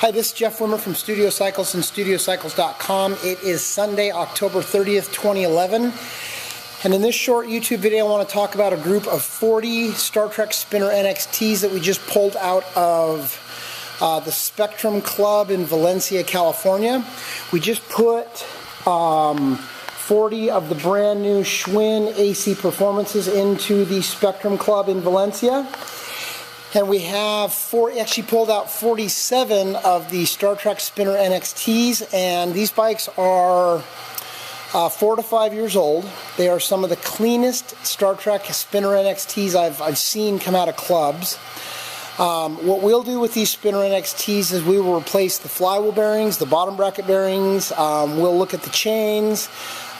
Hi, this is Jeff Wimmer from Studio Cycles and StudioCycles.com. It is Sunday, October 30th, 2011. And in this short YouTube video, I want to talk about a group of 40 Star Trac Spinner NXTs that we just pulled out of the Spectrum Club in Valencia, California. We just put 40 of the brand new Schwinn AC Perfromances into the Spectrum Club in Valencia. And we have actually pulled out 47 of the Star Trac Spinner NXTs, and these bikes are 4 to 5 years old. They are some of the cleanest Star Trac Spinner NXTs I've seen come out of clubs. What we'll do with these Spinner NXTs is we will replace the flywheel bearings, the bottom bracket bearings. We'll look at the chains.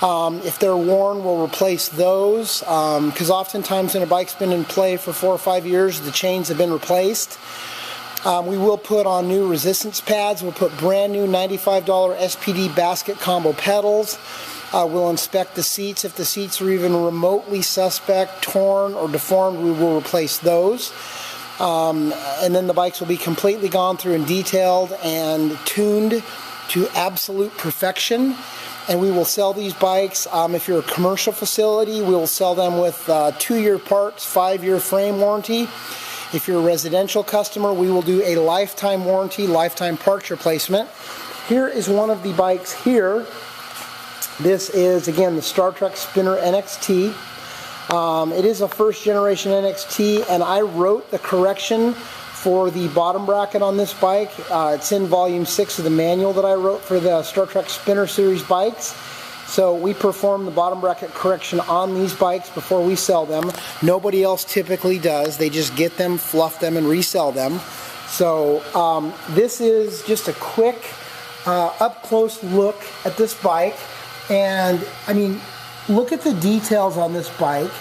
If they're worn, we'll replace those, because oftentimes when a bike's been in play for 4 or 5 years, the chains have been replaced. We will put on new resistance pads. We'll put brand new $95 SPD basket combo pedals. We'll inspect the seats. If the seats are even remotely suspect, torn, or deformed, we will replace those. And then the bikes will be completely gone through and detailed and tuned to absolute perfection. And we will sell these bikes. If you're a commercial facility, we will sell them with 2-year parts, 5-year frame warranty. If you're a residential customer, we will do a lifetime warranty, lifetime parts replacement. Here is one of the bikes here. This is, again, the Star Trac Spinner NXT. It is a first generation NXT, and I wrote the correction for the bottom bracket on this bike. It's in volume 6 of the manual that I wrote for the Star Trac Spinner series bikes. So we perform the bottom bracket correction on these bikes before we sell them. Nobody else typically does. They just get them, fluff them, and resell them. So this is just a quick up-close look at this bike. And I mean, look at the details on this bike.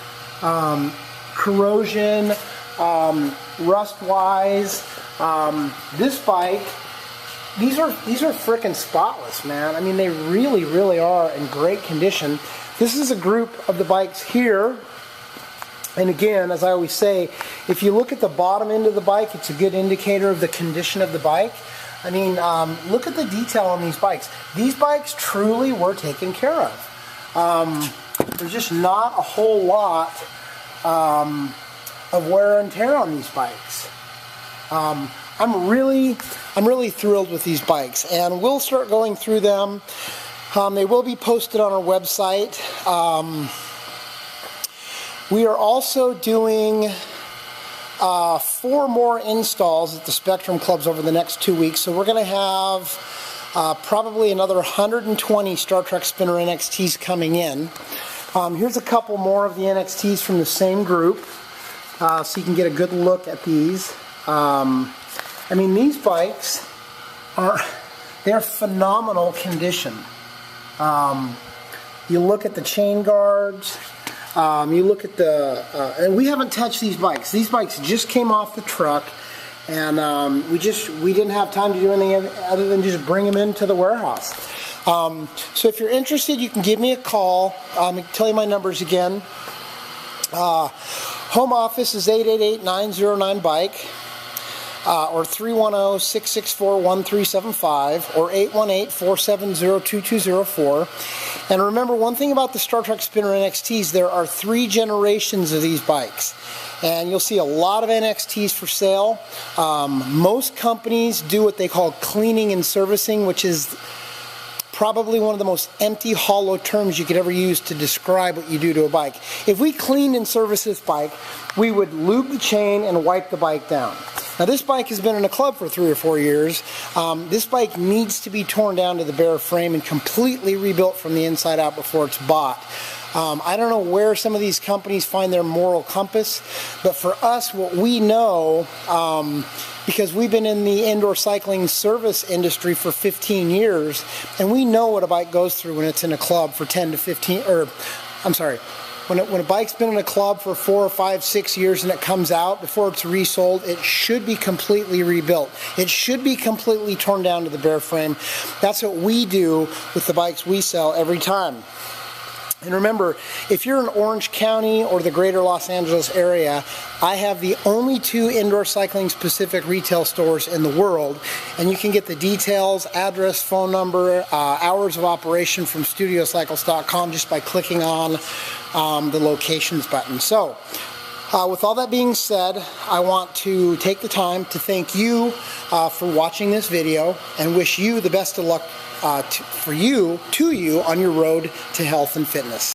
Corrosion, rust-wise, this bike, these are frickin' spotless, man. I mean, they really are in great condition. This is a group of the bikes here, and again, as I always say, if you look at the bottom end of the bike, it's a good indicator of the condition of the bike. I mean, look at the detail on these bikes. These bikes truly were taken care of. There's just not a whole lot of wear and tear on these bikes. I'm really thrilled with these bikes, and we'll start going through them. They will be posted on our website. We are also doing 4 more installs at the Spectrum Clubs over the next 2 weeks, so we're going to have probably another 120 Star Trac Spinner NXTs coming in. Here's a couple more of the NXTs from the same group. So you can get a good look at these. I mean, these bikes they're phenomenal condition. You look at the chain guards, you look at the, and we haven't touched these bikes. These bikes just came off the truck, and we didn't have time to do anything other than just bring them into the warehouse. So if you're interested, you can give me a call. I'll tell you my numbers again. Home office is 888-909-BIKE or 310-664-1375 or 818-470-2204. And remember, one thing about the Star Trac Spinner NXTs, there are 3 generations of these bikes. And you'll see a lot of NXTs for sale. Most companies do what they call cleaning and servicing, which is probably one of the most empty, hollow terms you could ever use to describe what you do to a bike. If we cleaned and serviced this bike, we would lube the chain and wipe the bike down. Now, this bike has been in a club for 3 or 4 years. This bike needs to be torn down to the bare frame and completely rebuilt from the inside out before it's bought. I don't know where some of these companies find their moral compass, but for us, what we know, because we've been in the indoor cycling service industry for 15 years, and we know what a bike goes through when it's in a club for 10 to 15, or I'm sorry, when a bike's been in a club for 4 or 5, 6 years and it comes out, before it's resold, it should be completely rebuilt. It should be completely torn down to the bare frame. That's what we do with the bikes we sell every time. And remember, if you're in Orange County or the greater Los Angeles area, I have the only 2 indoor cycling specific retail stores in the world, and you can get the details, address, phone number, hours of operation from studiocycles.com just by clicking on the locations button. So, with all that being said, I want to take the time to thank you for watching this video and wish you the best of luck to you on your road to health and fitness.